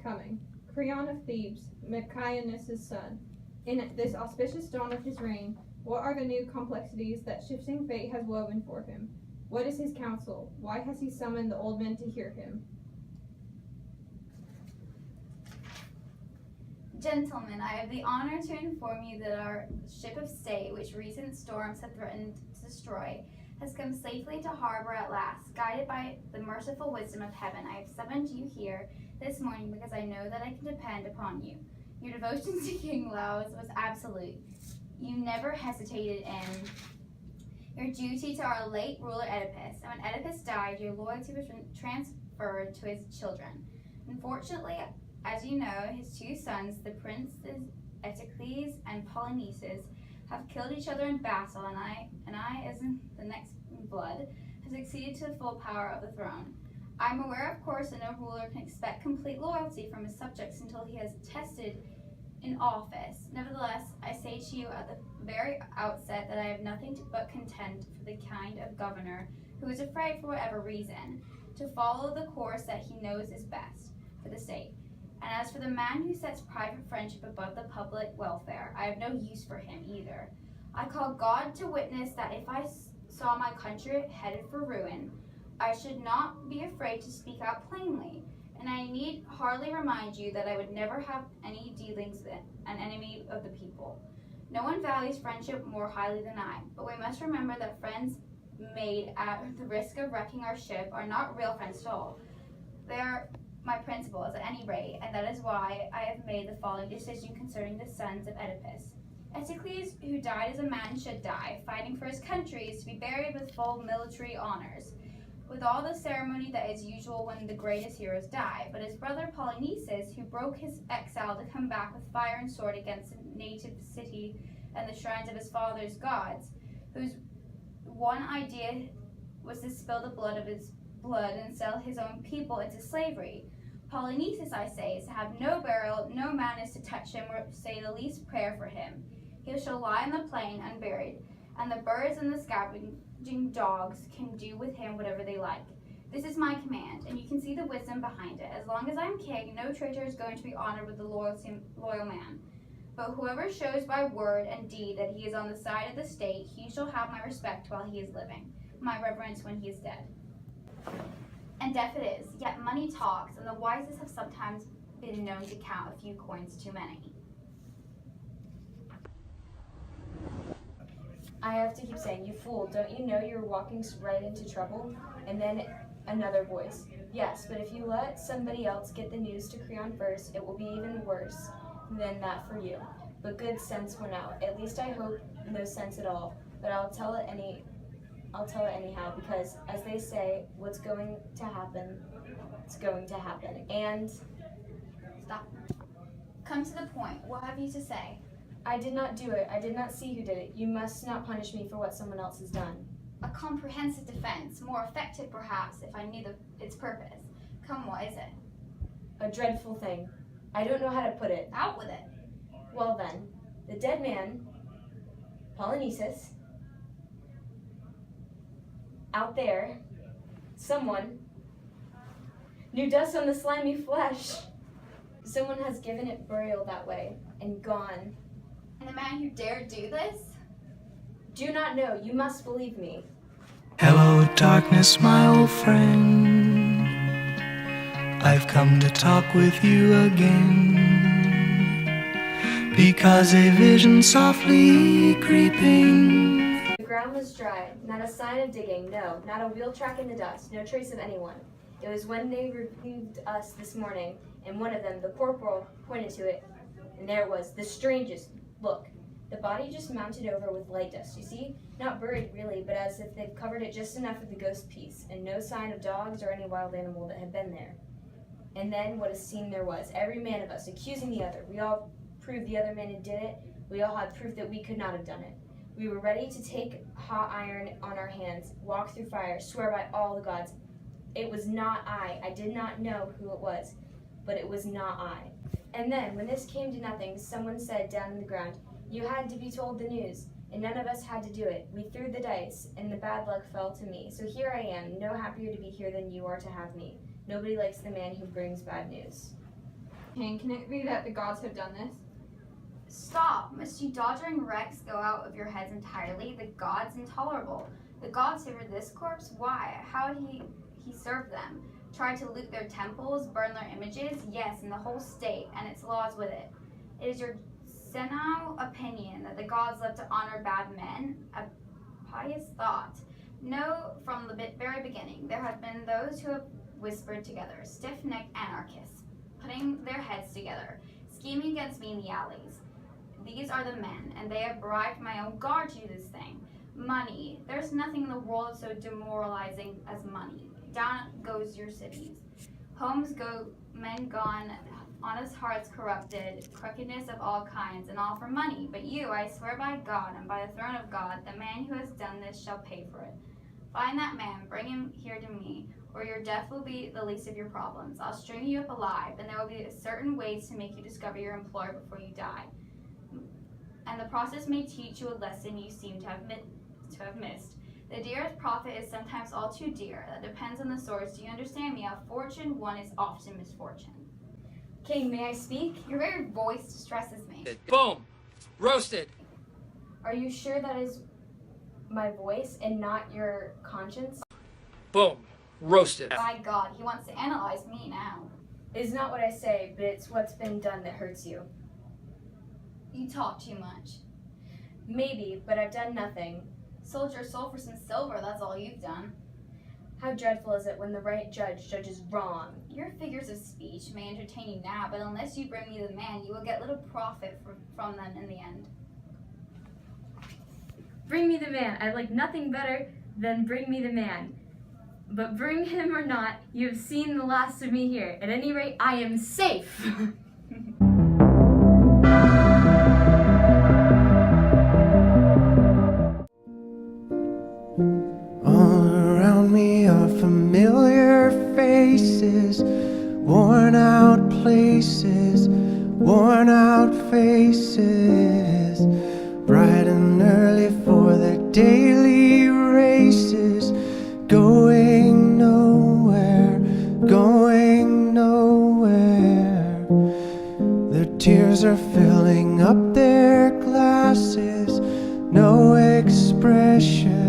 coming, Creon of Thebes, Myrcanus' son. In this auspicious dawn of his reign, what are the new complexities that shifting fate has woven for him? What is his counsel? Why has he summoned the old men to hear him? Gentlemen, I have the honor to inform you that our ship of state, which recent storms have threatened to destroy, has come safely to harbor at last. Guided by the merciful wisdom of heaven, I have summoned you here this morning because I know that I can depend upon you. Your devotion to King Laos was absolute. You never hesitated in your duty to our late ruler Oedipus, and when Oedipus died, your loyalty was transferred to his children. Unfortunately, as you know, his two sons, the princes Eteocles and Polynices, have killed each other in battle, and I, as in the next in blood, have succeeded to the full power of the throne. I am aware, of course, that no ruler can expect complete loyalty from his subjects until he has tested in office. Nevertheless, I say to you at the very outset that I have nothing but contempt for the kind of governor who is afraid, for whatever reason, to follow the course that he knows is best for the state. And as for the man who sets private friendship above the public welfare, I have no use for him either. I call God to witness that if I saw my country headed for ruin, I should not be afraid to speak out plainly. And I need hardly remind you that I would never have any dealings with an enemy of the people. No one values friendship more highly than I, but we must remember that friends made at the risk of wrecking our ship are not real friends at all. They are my principles at any rate, and that is why I have made the following decision concerning the sons of Oedipus. Eteocles, who died as a man should die, fighting for his country, is to be buried with full military honors, with all the ceremony that is usual when the greatest heroes die. But his brother Polynices, who broke his exile to come back with fire and sword against the native city and the shrines of his father's gods, whose one idea was to spill the blood and sell his own people into slavery. Polynices, I say, is to have no burial, no man is to touch him or say the least prayer for him. He shall lie on the plain unburied, and the birds and the scavenging dogs can do with him whatever they like. This is my command, and you can see the wisdom behind it. As long as I am king, no traitor is going to be honored with the loyal man. But whoever shows by word and deed that he is on the side of the state, he shall have my respect while he is living, my reverence when he is dead. And deaf it is, yet money talks, and the wisest have sometimes been known to count a few coins too many. I have to keep saying, you fool, don't you know you're walking right into trouble? And then another voice, yes, but if you let somebody else get the news to Creon first, it will be even worse than that for you. But good sense went out. At least I hope no sense at all, but I'll tell it anyhow, because as they say, what's going to happen, it's going to happen. And Stop. Come to the point. What have you to say? I did not do it. I did not see who did it. You must not punish me for what someone else has done. A comprehensive defense, more effective perhaps if I knew its purpose. Come, what is it? A dreadful thing. I don't know how to put it. Out with it. Well then, the dead man, Polynices, out there, someone, knew dust on the slimy flesh. Someone has given it burial that way and gone. And the man who dared do this? Do not know, you must believe me. Hello, darkness, my old friend. I've come to talk with you again, because a vision softly creeping. The ground was dry, not a sign of digging, no, not a wheel track in the dust, no trace of anyone. It was when they relieved us this morning, and one of them, the corporal, pointed to it, and there it was, the strangest. Look, the body just mounted over with light dust, you see? Not buried really, but as if they've covered it just enough of the ghost piece, and no sign of dogs or any wild animal that had been there. And then what a scene there was, every man of us accusing the other. We all proved the other man had did it. We all had proof that we could not have done it. We were ready to take hot iron on our hands, walk through fire, swear by all the gods. It was not I. I did not know who it was, but it was not I. And then, when this came to nothing, someone said down in the ground, you had to be told the news, and none of us had to do it. We threw the dice, and the bad luck fell to me. So here I am, no happier to be here than you are to have me. Nobody likes the man who brings bad news. king, can it be that the gods have done this? Stop! Must you doddering wrecks go out of your heads entirely? The gods intolerable. The gods favored this corpse? Why? How did he serve them? Tried to loot their temples, burn their images? Yes, and the whole state, and its laws with it. It is your senile opinion that the gods love to honor bad men? A pious thought. No, from the very beginning, there have been those who have whispered together, stiff-necked anarchists, putting their heads together, scheming against me in the alleys. These are the men, and they have bribed my own guard to do this thing. Money. There's nothing in the world so demoralizing as money. Down goes your cities. Homes go, men gone, honest hearts corrupted, crookedness of all kinds, and all for money. But you, I swear by God, and by the throne of God, the man who has done this shall pay for it. Find that man, bring him here to me, or your death will be the least of your problems. I'll string you up alive, and there will be certain ways to make you discover your employer before you die. And the process may teach you a lesson you seem to have missed. The dearest profit is sometimes all too dear. That depends on the source. Do you understand me? A fortune won is often misfortune. King, may I speak? Your very voice distresses me. Boom! Roasted! Are you sure that is my voice and not your conscience? Boom! Roasted! By God, he wants to analyze me now. It is not what I say, but it's what's been done that hurts you. You talk too much. Maybe, but I've done nothing. Sold your soul for some silver, that's all you've done. How dreadful is it when the right judge judges wrong? Your figures of speech may entertain you now, but unless you bring me the man, you will get little profit from them in the end. Bring me the man. I'd like nothing better than bring me the man. But bring him or not, you have seen the last of me here. At any rate, I am safe. All around me are familiar faces, worn out places, worn out faces, bright and early for their daily races, going nowhere, going nowhere. Their tears are filling up their glasses, no expression,